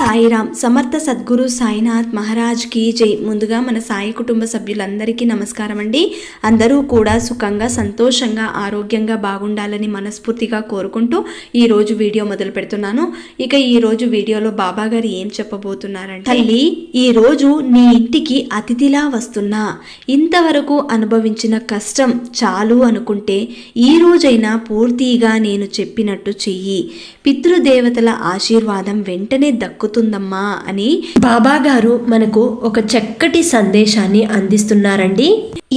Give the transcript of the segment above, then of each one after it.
సాయిరామ్. సమర్థ సద్గురు సాయినాథ్ మహారాజ్ కి జై. ముందుగా మన సాయి కుటుంబ సభ్యులందరికీ నమస్కారం అండి. అందరూ కూడా సుఖంగా, సంతోషంగా, ఆరోగ్యంగా బాగుండాలని మనస్ఫూర్తిగా కోరుకుంటూ ఈ రోజు వీడియో మొదలు పెడుతున్నాను. ఇక ఈ రోజు వీడియోలో బాబా గారు ఏం చెప్పబోతున్నారంటే, తల్లి, ఈ రోజు నీ ఇంటికి అతిథిలా వస్తున్నా. ఇంతవరకు అనుభవించిన కష్టం చాలు అనుకుంటే ఈ రోజైనా పూర్తిగా నేను చెప్పినట్టు చెయ్యి. పితృదేవతల ఆశీర్వాదం వెంటనే దక్కుతుందమ్మా అని బాబా గారు మనకు ఒక చక్కటి సందేశాన్ని అందిస్తున్నారండి.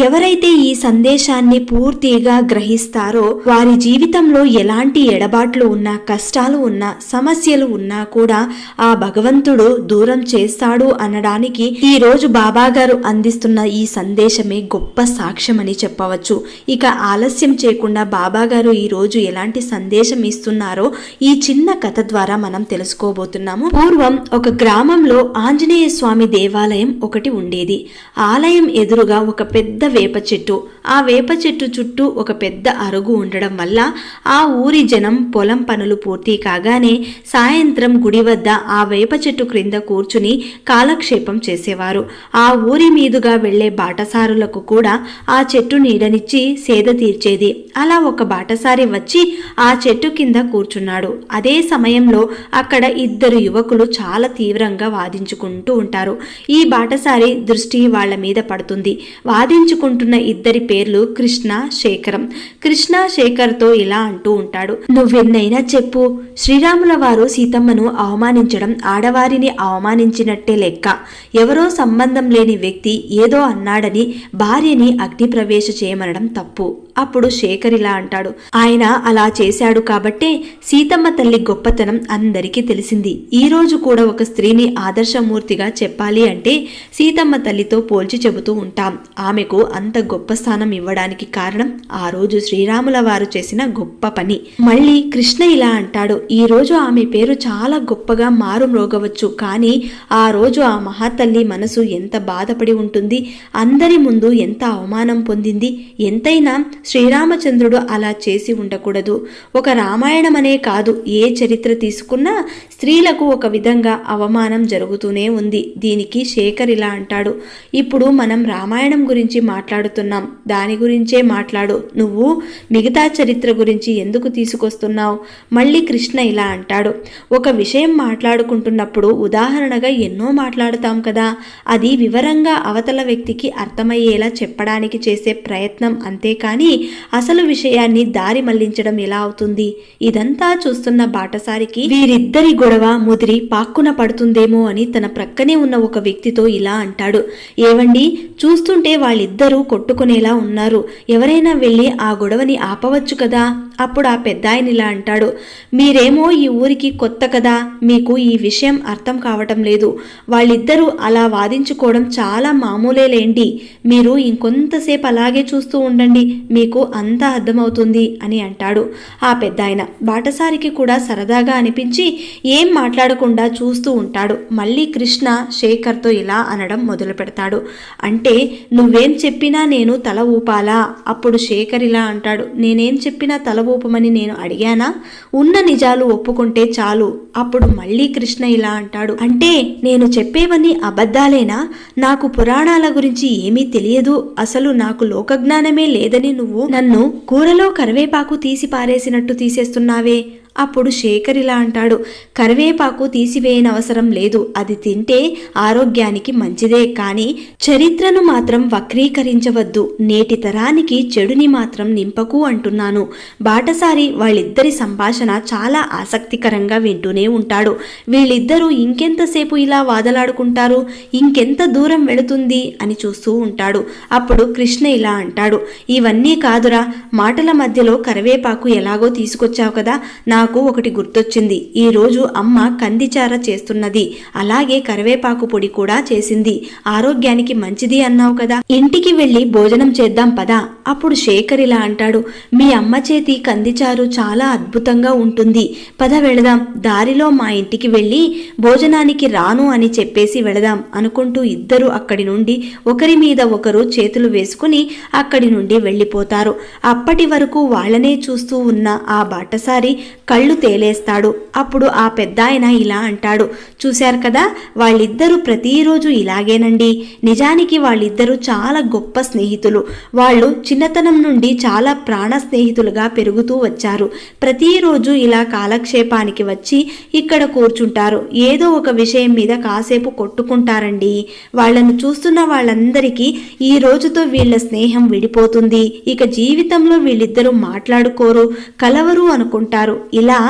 ఎవరైతే ఈ సందేశాన్ని పూర్తిగా గ్రహిస్తారో వారి జీవితంలో ఎలాంటి ఎడబాట్లు ఉన్నా, కష్టాలు ఉన్నా, సమస్యలు ఉన్నా కూడా ఆ భగవంతుడు దూరం చేస్తాడు అనడానికి ఈ రోజు బాబా గారు అందిస్తున్న ఈ సందేశమే గొప్ప సాక్ష్యం అని చెప్పవచ్చు. ఇక ఆలస్యం చేయకుండా బాబా గారు ఈ రోజు ఎలాంటి సందేశం ఇస్తున్నారో ఈ చిన్న కథ ద్వారా మనం తెలుసుకోబోతున్నాము. పూర్వం ఒక గ్రామంలో ఆంజనేయ స్వామి దేవాలయం ఒకటి ఉండేది. ఆలయం ఎదురుగా ఒక పెద్ద వేప చెట్టు, ఆ వేప చెట్టు చుట్టూ ఒక పెద్ద అరుగు ఉండడం వల్ల ఆ ఊరి జనం పొలం పనులు పూర్తి కాగానే సాయంత్రం గుడి వద్ద ఆ వేప చెట్టు క్రింద కూర్చుని కాలక్షేపం చేసేవారు. ఆ ఊరి మీదుగా వెళ్లే బాటసారులకు కూడా ఆ చెట్టు నీడనిచ్చి సేద తీర్చేది. అలా ఒక బాటసారి వచ్చి ఆ చెట్టు కింద కూర్చున్నాడు. అదే సమయంలో అక్కడ ఇద్దరు యువకులు చాలా తీవ్రంగా వాదించుకుంటూ ఉంటారు. ఈ బాటసారి దృష్టి వాళ్ల మీద పడుతుంది. వాదించుకుంటున్న ఇద్దరి పేర్లు కృష్ణ, శేఖరం. కృష్ణ శేఖర్తో ఇలా అంటూ ఉంటాడు, నువ్వెన్నైనా చెప్పు, శ్రీరాముల వారు సీతమ్మను అవమానించడం ఆడవారిని అవమానించినట్టే లెక్క. ఎవరో సంబంధం లేని వ్యక్తి ఏదో అన్నాడని భార్యని అగ్నిప్రవేశ చేయమనడం తప్పు. అప్పుడు శేఖర్ ఇలా అంటాడు, ఆయన అలా చేశాడు కాబట్టే సీతమ్మ తల్లి గొప్పతనం అందరికీ తెలిసింది. ఈ రోజు కూడా ఒక స్త్రీని ఆదర్శమూర్తిగా చెప్పాలి అంటే సీతమ్మ తల్లితో పోల్చి చెబుతూ ఉంటాం. ఆమెకు అంత గొప్ప స్థానం ఇవ్వడానికి కారణం ఆ రోజు శ్రీరాముల వారు చేసిన గొప్ప పని. మళ్ళీ కృష్ణ ఇలా అంటాడు, ఈ రోజు ఆమె పేరు చాలా గొప్పగా మారు మ్రోగవచ్చు, కానీ ఆ రోజు ఆ మహాతల్లి మనసు ఎంత బాధపడి ఉంటుంది, అందరి ముందు ఎంత అవమానం పొందింది. ఎంతైనా శ్రీరామచంద్రుడు అలా చేసి ఉండకూడదు. ఒక రామాయణమనే కాదు, ఏ చరిత్ర తీసుకున్నా స్త్రీలకు ఒక విధంగా అవమానం జరుగుతూనే ఉంది. దీనికి శేఖర్ ఇలా అంటాడు, ఇప్పుడు మనం రామాయణం గురించి మాట్లాడుతున్నాం, దాని గురించే మాట్లాడు, నువ్వు మిగతా చరిత్ర గురించి ఎందుకు తీసుకొస్తున్నావు? మళ్ళీ కృష్ణ ఇలా అంటాడు, ఒక విషయం మాట్లాడుకుంటున్నప్పుడు ఉదాహరణగా ఎన్నో మాట్లాడుతాం కదా, అది వివరంగా అవతల వ్యక్తికి అర్థమయ్యేలా చెప్పడానికి చేసే ప్రయత్నం, అంతేకాని అసలు విషయాన్ని దారి మళ్లించడం ఎలా అవుతుంది? ఇదంతా చూస్తున్న బాటసారికి వీరిద్దరి గొడవ ముదిరి పాక్కున పడుతుందేమో అని తన ప్రక్కనే ఉన్న ఒక వ్యక్తితో ఇలా అంటాడు, ఏవండి, చూస్తుంటే వాళ్ళిద్దరూ కొట్టుకునేలా ఉన్నారు, ఎవరైనా వెళ్ళి ఆ గొడవని ఆపవచ్చు కదా. అప్పుడు ఆ పెద్దాయన ఇలా అంటాడు, మీరేమో ఈ ఊరికి కొత్త కదా, మీకు ఈ విషయం అర్థం కావటం లేదు. వాళ్ళిద్దరూ అలా వాదించుకోవడం చాలా మామూలేలేండి, మీరు ఇంకొంతసేపు అలాగే చూస్తూ ఉండండి, మీకు అంతా అర్థమవుతుంది అని అంటాడు ఆ పెద్దాయన. బాటసారికి కూడా సరదాగా అనిపించి ఏం మాట్లాడకుండా చూస్తూ ఉంటాడు. మళ్ళీ కృష్ణ శేఖర్తో ఇలా అనడం మొదలు పెడతాడు, అంటే నువ్వేం చెప్పినా నేను తల ఊపాలా? అప్పుడు శేఖర్ ఇలా అంటాడు, నేనేం చెప్పినా తల ఊపమని నేను అడిగానా? ఉన్న నిజాలు ఒప్పుకుంటే చాలు. అప్పుడు మళ్ళీ కృష్ణ ఇలా అంటాడు, అంటే నేను చెప్పేవన్నీ అబద్ధాలేనా? నాకు పురాణాల గురించి ఏమీ తెలియదు, అసలు నాకు లోకజ్ఞానమే లేదని నువ్వు నన్ను కూరలో కరివేపాకు తీసి పారేసినట్టు తీసేస్తున్నావే. అప్పుడు శేఖర్ ఇలా అంటాడు, కరివేపాకు తీసివేయనవసరం లేదు, అది తింటే ఆరోగ్యానికి మంచిదే, కానీ చరిత్రను మాత్రం వక్రీకరించవద్దు, నేటి తరానికి చెడుని మాత్రం నింపకు అంటున్నాను. బాటసారి వాళ్ళిద్దరి సంభాషణ చాలా ఆసక్తికరంగా వింటూనే ఉంటాడు. వీళ్ళిద్దరూ ఇంకెంతసేపు ఇలా వాదలాడుకుంటారు, ఇంకెంత దూరం వెళుతుంది అని చూస్తూ ఉంటాడు. అప్పుడు కృష్ణ ఇలా అంటాడు, ఇవన్నీ కాదురా, మాటల మధ్యలో కరివేపాకు ఎలాగో తీసుకొచ్చావు కదా, నాకు ఒకటి గుర్తొచ్చింది. ఈ రోజు అమ్మ కందిచార చేస్తున్నది, అలాగే కరివేపాకు పొడి కూడా చేసింది, ఆరోగ్యానికి మంచిది అన్నావు కదా, ఇంటికి వెళ్ళి భోజనం చేద్దాం పదా. అప్పుడు శేఖర్ ఇలా అంటాడు, మీ అమ్మ చేతి కందిచారు చాలా అద్భుతంగా ఉంటుంది, పద వెళదాం. దారిలో మా ఇంటికి వెళ్ళి భోజనానికి రాను అని చెప్పేసి వెళదాం అనుకుంటూ ఇద్దరు అక్కడి నుండి ఒకరి మీద ఒకరు చేతులు వేసుకుని అక్కడి నుండి వెళ్ళిపోతారు. అప్పటి వరకు వాళ్ళనే చూస్తూ ఉన్న ఆ బాటసారి కళ్ళు తేలేస్తాడు. అప్పుడు ఆ పెద్దాయన ఇలా అంటాడు, చూశారు కదా, వాళ్ళిద్దరూ ప్రతిరోజు ఇలాగేనండి. నిజానికి వాళ్ళిద్దరూ చాలా గొప్ప స్నేహితులు. వాళ్ళు చిన్నతనం నుండి చాలా ప్రాణ స్నేహితులుగా పెరుగుతూ వచ్చారు. ప్రతిరోజు ఇలా కాలక్షేపానికి వచ్చి ఇక్కడ కూర్చుంటారు. ఏదో ఒక విషయం మీద కాసేపు కొట్టుకుంటారండి. వాళ్ళను చూస్తున్న వాళ్ళందరికీ ఈ రోజుతో వీళ్ళ స్నేహం విడిపోతుంది, ఇక జీవితంలో వీళ్ళిద్దరూ మాట్లాడుకోరు, కలవరు అనుకుంటారు. ఇలా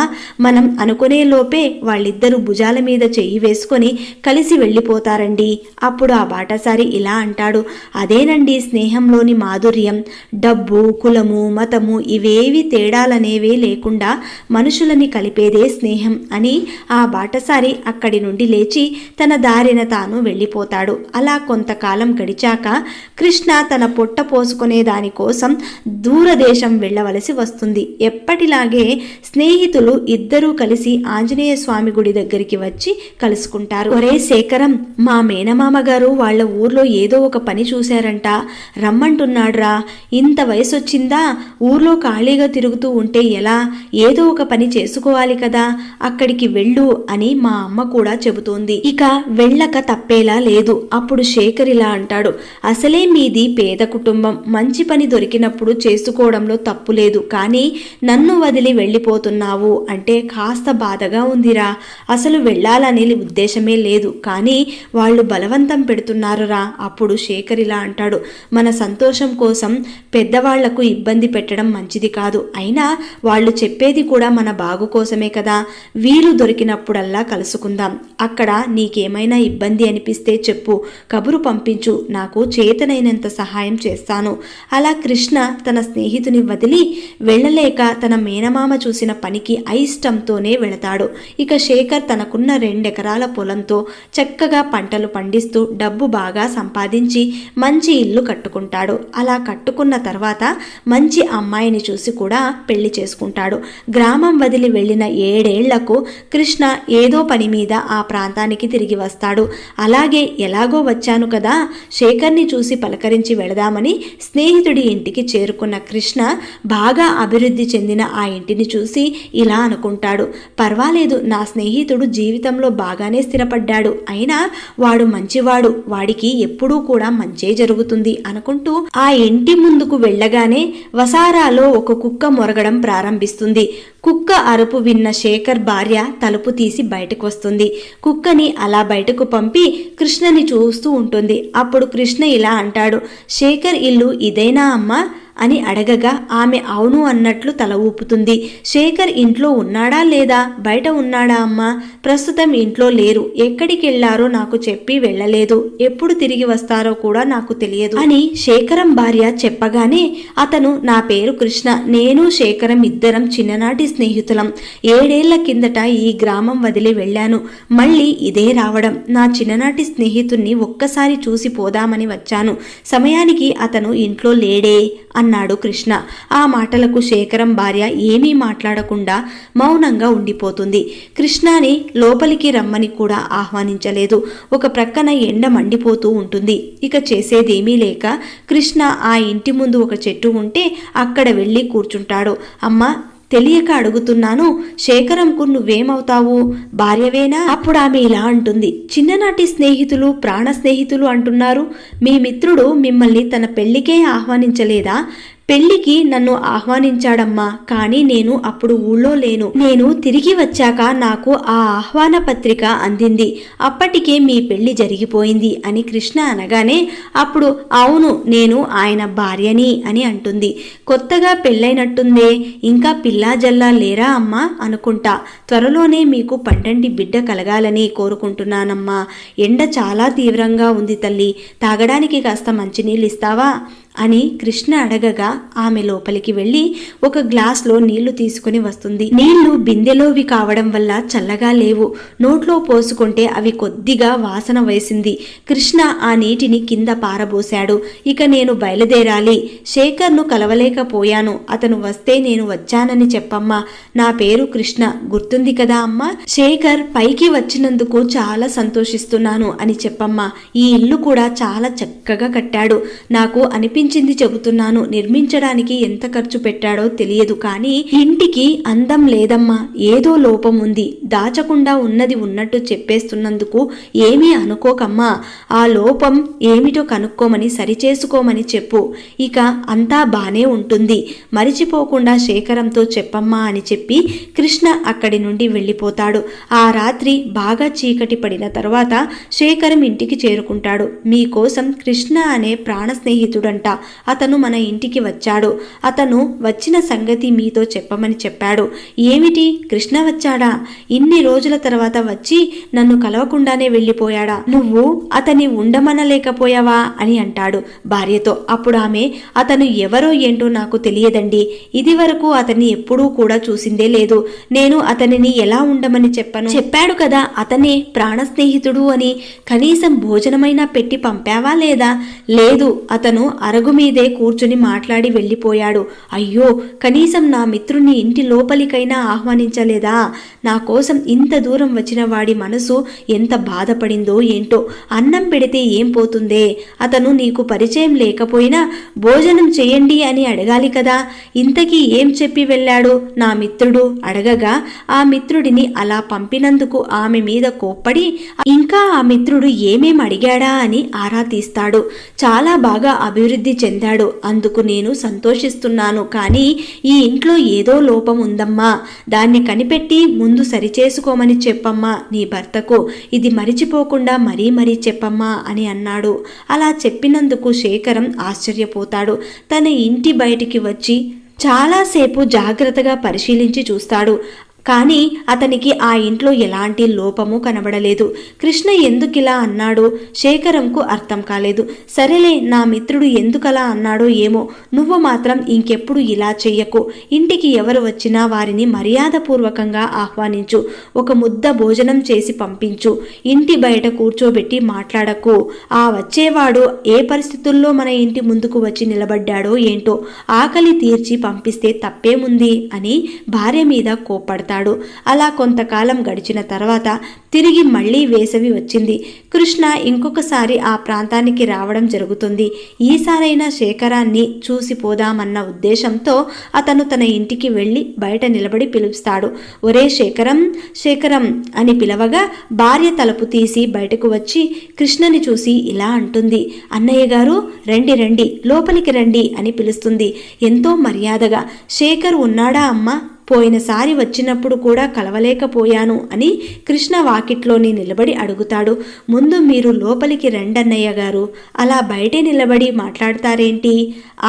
మనం అనుకునే లోపే వాళ్ళిద్దరూ భుజాల మీద చెయ్యి వేసుకొని కలిసి వెళ్ళిపోతారండి. అప్పుడు ఆ బాటసారి ఇలా అంటాడు, అదేనండి స్నేహంలోని మాధుర్యం. డబ్బు, కులము, మతము ఇవేవి తేడాలనేవే లేకుండా మనుషులని కలిపేదే స్నేహం అని ఆ బాటసారి అక్కడి నుండి లేచి తన దారిన తాను వెళ్ళిపోతాడు. అలా కొంతకాలం గడిచాక కృష్ణ తన పొట్ట పోసుకునే దానికోసం దూరదేశం వెళ్ళవలసి వస్తుంది. ఎప్పటిలాగే స్నేహితులు ఇద్దరూ కలిసి ఆంజనేయ స్వామి గుడి దగ్గరికి వచ్చి కలుసుకుంటారు. ఒరే శేఖరం, మా మేనమామ గారు వాళ్ళ ఊర్లో ఏదో ఒక పని చూశారంట, రమ్మంటున్నాడ్రా. ఇంత వయసు వచ్చిందా, ఊర్లో ఖాళీగా తిరుగుతూ ఉంటే ఎలా, ఏదో ఒక పని చేసుకోవాలి కదా, అక్కడికి వెళ్ళు అని మా అమ్మ కూడా చెబుతోంది. ఇక వెళ్ళక తప్పేలా లేదు. అప్పుడు శేఖర్ ఇలా అంటాడు, అసలే మీది పేద కుటుంబం, మంచి పని దొరికినప్పుడు చేసుకోవడంలో తప్పు లేదు, కానీ నన్ను వదిలి వెళ్ళిపోతున్నావు అంటే కాస్త బాధగా ఉందిరా. అసలు వెళ్ళాలనే ఉద్దేశమే లేదు, కానీ వాళ్ళు బలవంతం పెడుతున్నారురా. అప్పుడు శేఖర్ ఇలా అంటాడు, మన సంతోషం కోసం పెద్దవాళ్లకు ఇబ్బంది పెట్టడం మంచిది కాదు. అయినా వాళ్ళు చెప్పేది కూడా మన బాగు కోసమే కదా. వీలు దొరికినప్పుడల్లా కలుసుకుందాం. అక్కడ నీకేమైనా ఇబ్బంది అనిపిస్తే చెప్పు, కబురు పంపించు, నాకు చేతనైనంత సహాయం చేస్తాను. అలా కృష్ణ తన స్నేహితుని వదిలి వెళ్ళలేక తన మేనమామ చూసిన పనికి అయిష్టంతోనే వెళతాడు. ఇక శేఖర్ తనకున్న 2 ఎకరాల పొలంతో చక్కగా పంటలు పండిస్తూ డబ్బు బాగా సంపాదించి మంచి ఇల్లు కట్టుకుంటాడు. అలా కట్టుకున్న తర్వాత మంచి అమ్మాయిని చూసి కూడా పెళ్లి చేసుకుంటాడు. గ్రామం వదిలి వెళ్ళిన 7 ఏళ్లకు కృష్ణ ఏదో పని మీద ఆ ప్రాంతానికి తిరిగి వస్తాడు. అలాగే ఎలాగో వచ్చాను కదా, శేఖర్ని చూసి పలకరించి వెళదామని స్నేహితుడి ఇంటికి చేరుకున్న కృష్ణ బాగా అభివృద్ధి చెందిన ఆ ఇంటిని చూసి ఇలా అనుకుంటాడు, పర్వాలేదు, నా స్నేహితుడు జీవితంలో బాగానే స్థిరపడ్డాడు, అయినా వాడు మంచివాడు, వాడికి ఎప్పుడూ కూడా మంచే జరుగుతుంది అనుకుంటూ ఆ ఇంటి ముందుకు వెళ్ళగానే వసారాలో ఒక కుక్క మొరగడం ప్రారంభిస్తుంది. కుక్క అరుపు విన్న శేఖర్ భార్య తలుపు తీసి బయటకు వస్తుంది. కుక్కని అలా బయటకు పంపి కృష్ణని చూస్తూ ఉంటుంది. అప్పుడు కృష్ణ ఇలా అంటాడు, శేఖర్ ఇల్లు ఇదేనా అమ్మా అని అడగగా ఆమె అవును అన్నట్లు తల ఊపుతుంది. శేఖర్ ఇంట్లో ఉన్నాడా లేదా, బయట ఉన్నాడా అమ్మా? ప్రస్తుతం ఇంట్లో లేరు, ఎక్కడికి వెళ్లారో నాకు చెప్పి వెళ్ళలేదు, ఎప్పుడు తిరిగి వస్తారో కూడా నాకు తెలియదు అని శేఖరం భార్య చెప్పగానే అతను, నా పేరు కృష్ణ, నేను శేఖరం ఇద్దరం చిన్ననాటి స్నేహితులం. 7 ఏళ్ల కిందట ఈ గ్రామం వదిలి వెళ్ళాను, మళ్ళీ ఇదే రావడం. నా చిన్ననాటి స్నేహితుణ్ణి ఒక్కసారి చూసి పోదామని వచ్చాను. సమయానికి అతను ఇంట్లో లేడే అన్నాడు కృష్ణ. ఆ మాటలకు శేఖరం భార్య ఏమీ మాట్లాడకుండా మౌనంగా ఉండిపోతుంది. కృష్ణని లోపలికి రమ్మని కూడా ఆహ్వానించలేదు. ఒక ప్రక్కన ఎండ మండిపోతూ ఉంటుంది. ఇక చేసేదేమీ లేక కృష్ణ ఆ ఇంటి ముందు ఒక చెట్టు ఉంటే అక్కడ వెళ్ళి కూర్చుంటాడు. అమ్మ, తెలియక అడుగుతున్నాను, శేఖరంకు నువ్వేమవుతావు, భార్యవేనా? అప్పుడు ఆమె ఇలా అంటుంది, చిన్ననాటి స్నేహితులు, ప్రాణ స్నేహితులు అంటున్నారు, మీ మిత్రుడు మిమ్మల్ని తన పెళ్లికే ఆహ్వానించలేదా? పెళ్లికి నన్ను ఆహ్వానించాడమ్మా, కానీ నేను అప్పుడు ఊళ్ళో లేను. నేను తిరిగి వచ్చాక నాకు ఆ ఆహ్వాన పత్రిక అందింది. అప్పటికే మీ పెళ్లి జరిగిపోయింది అని కృష్ణ అనగానే అప్పుడు అవును, నేను ఆయన భార్యని అని అంటుంది. కొత్తగా పెళ్ళైనట్టుందే, ఇంకా పిల్లా జల్లా లేరా అమ్మా? అనుకుంటా. త్వరలోనే మీకు పండంటి బిడ్డ కలగాలని కోరుకుంటున్నానమ్మా. ఎండ చాలా తీవ్రంగా ఉంది తల్లి, తాగడానికి కాస్త మంచినీళ్ళు ఇస్తావా అని కృష్ణ అడగగా ఆమె లోపలికి వెళ్ళి ఒక గ్లాస్లో నీళ్లు తీసుకుని వస్తుంది. నీళ్లు బిందెలోవి కావడం వల్ల చల్లగా లేవు. నోట్లో పోసుకుంటే అవి కొద్దిగా వాసన వేసింది. కృష్ణ ఆ నీటిని కింద పారబోశాడు. ఇక నేను బయలుదేరాలి. శేఖర్ను కలవలేకపోయాను. అతను వస్తే నేను వచ్చానని చెప్పమ్మా. నా పేరు కృష్ణ, గుర్తుంది కదా అమ్మా? శేఖర్ పైకి వచ్చినందుకు చాలా సంతోషిస్తున్నాను అని చెప్పమ్మా. ఈ ఇల్లు కూడా చాలా చక్కగా కట్టాడు. నాకు అనిపించింది అనిపించింది చెబుతున్నాను. నిర్మించడానికి ఎంత ఖర్చు పెట్టాడో తెలియదు, కానీ ఇంటికి అందం లేదమ్మా, ఏదో లోపం ఉంది. దాచకుండా ఉన్నది ఉన్నట్టు చెప్పేస్తున్నందుకు ఏమీ అనుకోకమ్మా. ఆ లోపం ఏమిటో కనుక్కోమని సరిచేసుకోమని చెప్పు. ఇక అంతా బానే ఉంటుంది. మరిచిపోకుండా శేఖరంతో చెప్పమ్మా అని చెప్పి కృష్ణ అక్కడి నుండి వెళ్ళిపోతాడు. ఆ రాత్రి బాగా చీకటి పడిన తర్వాత శేఖరం ఇంటికి చేరుకుంటాడు. మీకోసం కృష్ణ అనే ప్రాణ స్నేహితుడంట. అతను మన ఇంటికి వచ్చాడు. అతను వచ్చిన సంగతి మీతో చెప్పమని చెప్పాడు. ఏమిటి, కృష్ణ వచ్చాడా? ఇన్ని రోజుల తర్వాత వచ్చి నన్ను కలవకుండానే వెళ్ళిపోయాడా? నువ్వు అతని ఉండమనలేకపోయావా అని అంటాడు భార్యతో. అప్పుడు ఆమె, అతను ఎవరో ఏంటో నాకు తెలియదండి. ఇది వరకు అతన్ని ఎప్పుడూ కూడా చూసిందే లేదు. నేను అతనిని ఎలా ఉండమని చెప్పను? చెప్పాడు కదా అతనే ప్రాణ స్నేహితుడు అని. కనీసం భోజనమైనా పెట్టి పంపావా లేదా? లేదు, అతను అరుగు మీదే కూర్చుని మాట్లాడి వెళ్ళిపోయాడు. అయ్యో, కనీసం నా మిత్రుని ఇంటి లోపలికైనా ఆహ్వానించలేదా? నా కోసం ఇంత దూరం వచ్చిన వాడి మనసు ఎంత బాధపడిందో ఏంటో. అన్నం పెడితే ఏం పోతుందే? అతను నీకు పరిచయం లేకపోయినా భోజనం చేయండి అని అడగాలి కదా. ఇంతకీ ఏం చెప్పి వెళ్ళాడు నా మిత్రుడు అడగగా, ఆ మిత్రుడిని అలా పంపినందుకు ఆమె మీద కోప్పడి ఇంకా ఆ మిత్రుడు ఏమేం అడిగాడా అని ఆరా తీస్తాడు. చాలా బాగా అభివృద్ధి చెందాడు, అందుకు నేను సంతోషిస్తున్నాను. కానీ ఈ ఇంట్లో ఏదో లోపం ఉందమ్మా, దాన్ని కనిపెట్టి ముందు సరిచేసుకోమని చెప్పమ్మా నీ భర్తకు. ఇది మరిచిపోకుండా మరీ మరీ చెప్పమ్మా అని అన్నాడు. అలా చెప్పినందుకు శేఖరం ఆశ్చర్యపోతాడు. తన ఇంటి బయటికి వచ్చి చాలాసేపు జాగ్రత్తగా పరిశీలించి చూస్తాడు. కానీ అతనికి ఆ ఇంట్లో ఎలాంటి లోపము కనబడలేదు. కృష్ణ ఎందుకిలా అన్నాడు శేఖరంకు అర్థం కాలేదు. సరేలే, నా మిత్రుడు ఎందుకలా అన్నాడో ఏమో. నువ్వు మాత్రం ఇంకెప్పుడు ఇలా చెయ్యకు. ఇంటికి ఎవరు వచ్చినా వారిని మర్యాదపూర్వకంగా ఆహ్వానించు. ఒక ముద్ద భోజనం చేసి పంపించు. ఇంటి బయట కూర్చోబెట్టి మాట్లాడకు. ఆ వచ్చేవాడు ఏ పరిస్థితుల్లో మన ఇంటి ముందుకు వచ్చి నిలబడ్డాడో ఏంటో. ఆకలి తీర్చి పంపిస్తే తప్పేముంది అని భార్య మీద కోప్పడతాడు. అలా కొంతకాలం గడిచిన తర్వాత తిరిగి మళ్లీ వేసవి వచ్చింది. కృష్ణ ఇంకొకసారి ఆ ప్రాంతానికి రావడం జరుగుతుంది. ఈసారైనా శేఖరాన్ని చూసిపోదామన్న ఉద్దేశంతో అతను తన ఇంటికి వెళ్ళి బయట నిలబడి పిలుస్తాడు. ఒరే శేఖరం, శేఖరం అని పిలవగా భార్య తలుపు తీసి బయటకు వచ్చి కృష్ణని చూసి ఇలా అంటుంది, అన్నయ్య గారు రండి రండి, లోపలికి రండి అని పిలుస్తుంది ఎంతో మర్యాదగా. శేఖర్ ఉన్నాడా అమ్మా? పోయినసారి వచ్చినప్పుడు కూడా కలవలేకపోయాను అని కృష్ణ వాకిట్లోని నిలబడి అడుగుతాడు. ముందు మీరు లోపలికి రండన్నయ్య గారు, అలా బయటే నిలబడి మాట్లాడతారేంటి?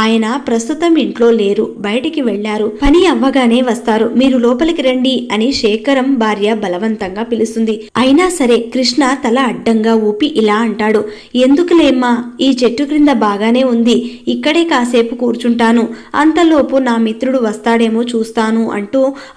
ఆయన ప్రస్తుతం ఇంట్లో లేరు, బయటికి వెళ్లారు. పని అవ్వగానే వస్తారు, మీరు లోపలికి రండి అని శేఖరం భార్య బలవంతంగా పిలుస్తుంది. అయినా సరే కృష్ణ తల అడ్డంగా ఊపి ఇలా అంటాడు, ఎందుకులేమ్మా, ఈ చెట్టు క్రింద బాగానే ఉంది, ఇక్కడే కాసేపు కూర్చుంటాను, అంతలోపు నా మిత్రుడు వస్తాడేమో చూస్తాను అంటూ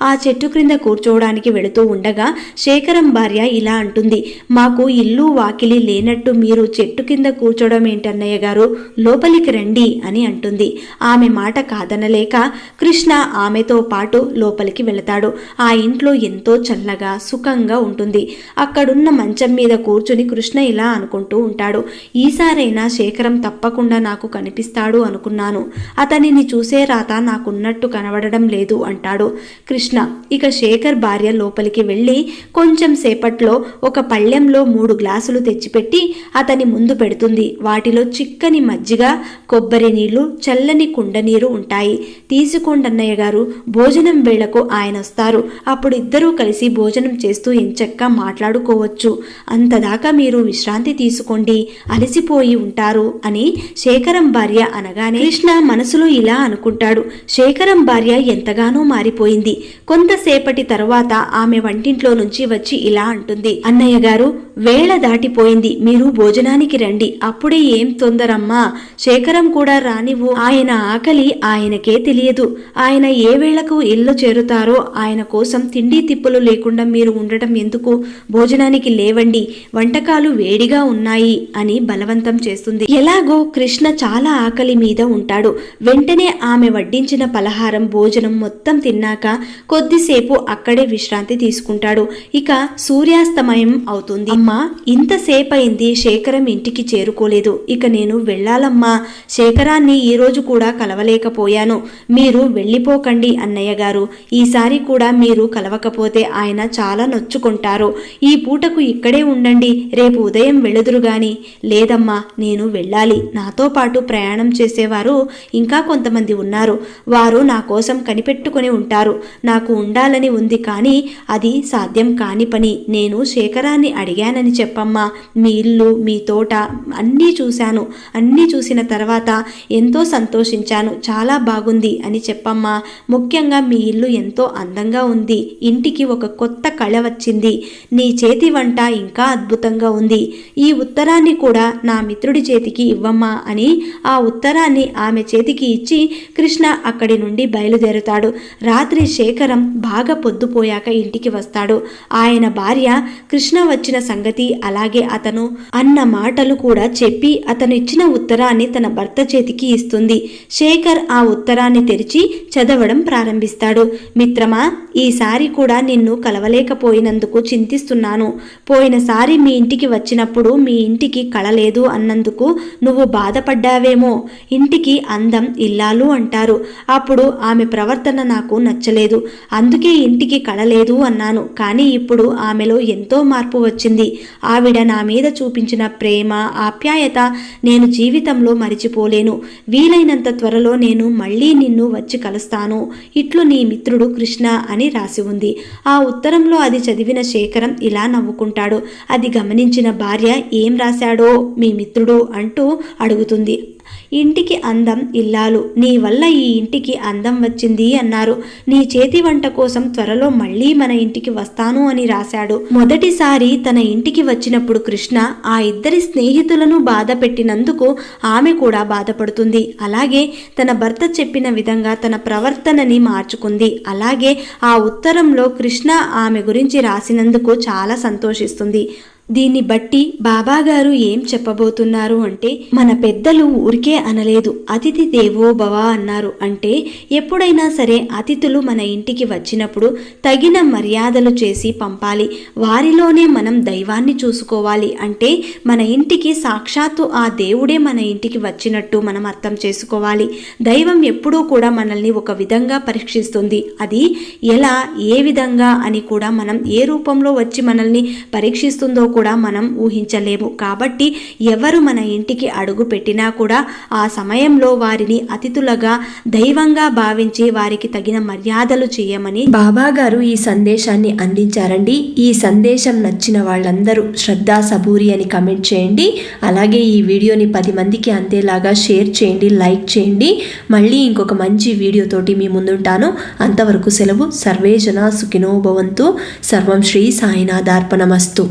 ఆ చెట్టు క్రింద కూర్చోవడానికి వెళుతూ ఉండగా శేఖరం భార్య ఇలా అంటుంది, మాకు ఇల్లు వాకిలి లేనట్టు మీరు చెట్టు కింద కూర్చోవడం ఏంటన్నయ్య గారు, లోపలికి రండి అని అంటుంది. ఆమె మాట కాదనలేక కృష్ణ ఆమెతో పాటు లోపలికి వెళతాడు. ఆ ఇంట్లో ఎంతో చల్లగా సుఖంగా ఉంటుంది. అక్కడున్న మంచం మీద కూర్చుని కృష్ణ ఇలా అనుకుంటూ ఉంటాడు, ఈసారైనా శేఖరం తప్పకుండా నాకు కనిపిస్తాడు అనుకున్నాను, అతనిని చూసే రాత నాకున్నట్టు కనబడడం లేదు అంటాడు కృష్ణ. ఇక శేఖర్ భార్య లోపలికి వెళ్ళి కొంచెం సేపట్లో ఒక పళ్ళెంలో 3 గ్లాసులు తెచ్చిపెట్టి అతని ముందు పెడుతుంది. వాటిలో చిక్కని మజ్జిగ, కొబ్బరి నీళ్లు, చల్లని కుండ నీరు ఉంటాయి. తీసుకోండన్నయ్య గారు, భోజనం వేళకు ఆయన వస్తారు, అప్పుడు ఇద్దరూ కలిసి భోజనం చేస్తూ ఎంచక్కా మాట్లాడుకోవచ్చు, అంతదాకా మీరు విశ్రాంతి తీసుకోండి, అలసిపోయి ఉంటారు అని శేఖరం భార్య అనగానే కృష్ణ మనసులో ఇలా అనుకుంటాడు, శేఖరం భార్య ఎంతగానో మారిపోయింది. కొంతసేపటి తరువాత ఆమె వంటింట్లో నుంచి వచ్చి ఇలా అంటుంది, అన్నయ్య గారు, వేళ దాటిపోయింది, మీరు భోజనానికి రండి. అప్పుడే ఏం తొందరమ్మా, శేఖరం కూడా రానివ్వు, ఆయన ఆకలి ఆయనకే తెలియదు, ఆయన ఏ వేళకు ఇల్లు చేరుతారో ఆయన కోసం తిండి తిప్పులు లేకుండా మీరు ఉండటం ఎందుకు, భోజనానికి లేవండి, వంటకాలు వేడిగా ఉన్నాయి అని బలవంతం చేస్తుంది. ఎలాగో కృష్ణ చాలా ఆకలి మీద ఉంటాడు. వెంటనే ఆమె వడ్డించిన పలహారం భోజనం మొత్తం తిన్నాక అయినాక కొద్దిసేపు అక్కడే విశ్రాంతి తీసుకుంటాడు. ఇక సూర్యాస్తమయం అవుతుంది. అమ్మా, ఇంతసేపు అయింది, శేఖరం ఇంటికి చేరుకోలేదు. ఇక నేను వెళ్ళాలమ్మా. శేఖరాన్ని ఈరోజు కూడా కలవలేకపోయాను. మీరు వెళ్ళిపోకండి అన్నయ్య గారు. ఈసారి కూడా మీరు కలవకపోతే ఆయన చాలా నొచ్చుకుంటారు. ఈ పూటకు ఇక్కడే ఉండండి, రేపు ఉదయం వెళుదురు గాని. లేదమ్మా, నేను వెళ్ళాలి. నాతో పాటు ప్రయాణం చేసేవారు ఇంకా కొంతమంది ఉన్నారు. వారు నా కోసం కనిపెట్టుకుని ఉంటారు. నాకు ఉండాలని ఉంది, కానీ అది సాధ్యం కాని పని. నేను శేఖరాన్ని అడిగానని చెప్పమ్మా. మీ ఇల్లు, మీ తోట అన్నీ చూశాను. అన్నీ చూసిన తర్వాత ఎంతో సంతోషించాను. చాలా బాగుంది అని చెప్పమ్మా. ముఖ్యంగా మీ ఇల్లు ఎంతో అందంగా ఉంది. ఇంటికి ఒక కొత్త కళ వచ్చింది. నీ చేతి వంట ఇంకా అద్భుతంగా ఉంది. ఈ ఉత్తరాన్ని కూడా నా మిత్రుడి చేతికి ఇవ్వమ్మా అని ఆ ఉత్తరాన్ని ఆమె చేతికి ఇచ్చి కృష్ణ అక్కడి నుండి బయలుదేరుతాడు. రాత్రి శేఖరం బాగా పొద్దుపోయాక ఇంటికి వస్తాడు. ఆయన భార్య కృష్ణ వచ్చిన సంగతి, అలాగే అతను అన్న మాటలు కూడా చెప్పి అతను ఇచ్చిన ఉత్తరాన్ని తన భర్త చేతికి ఇస్తుంది. శేఖర్ ఆ ఉత్తరాన్ని తెరిచి చదవడం ప్రారంభిస్తాడు. మిత్రమా, ఈసారి కూడా నిన్ను కలవలేకపోయినందుకు చింతిస్తున్నాను. పోయినసారి మీ ఇంటికి వచ్చినప్పుడు మీ ఇంటికి కళ లేదు అన్నందుకు నువ్వు బాధపడ్డావేమో. ఇంటికి అందం ఇల్లాలు అంటారు. అప్పుడు ఆమె ప్రవర్తన నాకు నచ్చలేదు. అందుకే ఇంటికి కళ లేదు అన్నాను. కానీ ఇప్పుడు ఆమెలో ఎంతో మార్పు వచ్చింది. ఆవిడ నా మీద చూపించిన ప్రేమ, ఆప్యాయత నేను జీవితంలో మరిచిపోలేను. వీలైనంత త్వరలో నేను మళ్ళీ నిన్ను వచ్చి కలుస్తాను. ఇట్లు నీ మిత్రుడు కృష్ణ అని రాసి ఉంది. ఆ ఉత్తరంలో అది చదివిన శేఖరం ఇలా నవ్వుకుంటాడు. అది గమనించిన భార్య, ఏం రాశాడో మీ మిత్రుడు అంటూ అడుగుతుంది. ఇంటికి అందం ఇల్లాలు, నీ వల్ల ఈ ఇంటికి అందం వచ్చింది అన్నారు. నీ చేతి వంట కోసం త్వరలో మళ్ళీ మన ఇంటికి వస్తాను అని రాశాడు. మొదటిసారి తన ఇంటికి వచ్చినప్పుడు కృష్ణ ఆ ఇద్దరి స్నేహితులను బాధ పెట్టినందుకు ఆమె కూడా బాధపడుతుంది. అలాగే తన భర్త చెప్పిన విధంగా తన ప్రవర్తనని మార్చుకుంది. అలాగే ఆ ఉత్తరంలో కృష్ణ ఆమె గురించి రాసినందుకు చాలా సంతోషిస్తుంది. దీన్ని బట్టి బాబాగారు ఏం చెప్పబోతున్నారు అంటే, మన పెద్దలు ఊరికే అనలేదు, అతిథి దేవో భవ అన్నారు. అంటే ఎప్పుడైనా సరే అతిథులు మన ఇంటికి వచ్చినప్పుడు తగిన మర్యాదలు చేసి పంపాలి. వారిలోనే మనం దైవాన్ని చూసుకోవాలి. అంటే మన ఇంటికి సాక్షాత్తు ఆ దేవుడే మన ఇంటికి వచ్చినట్టు మనం అర్థం చేసుకోవాలి. దైవం ఎప్పుడూ కూడా మనల్ని ఒక విధంగా పరీక్షిస్తుంది. అది ఎలా, ఏ విధంగా అని కూడా మనం ఏ రూపంలో వచ్చి మనల్ని పరీక్షిస్తుందో కూడా మనం ఊహించలేము. కాబట్టి ఎవరు మన ఇంటికి అడుగు పెట్టినా కూడా ఆ సమయంలో వారిని అతిథులుగా దైవంగా భావించి వారికి తగిన మర్యాదలు చేయమని బాబా గారు ఈ సందేశాన్ని అందించారండి. ఈ సందేశం నచ్చిన వాళ్ళందరూ శ్రద్ధా సబూరి అని కమెంట్ చేయండి. అలాగే ఈ వీడియోని 10 మందికి అందేలాగా షేర్ చేయండి, లైక్ చేయండి. మళ్ళీ ఇంకొక మంచి వీడియోతోటి మీ ముందుంటాను. అంతవరకు సెలవు. సర్వే జనా సుఖినో భవంతు. సర్వం శ్రీ సాయినాథార్పణమస్తు.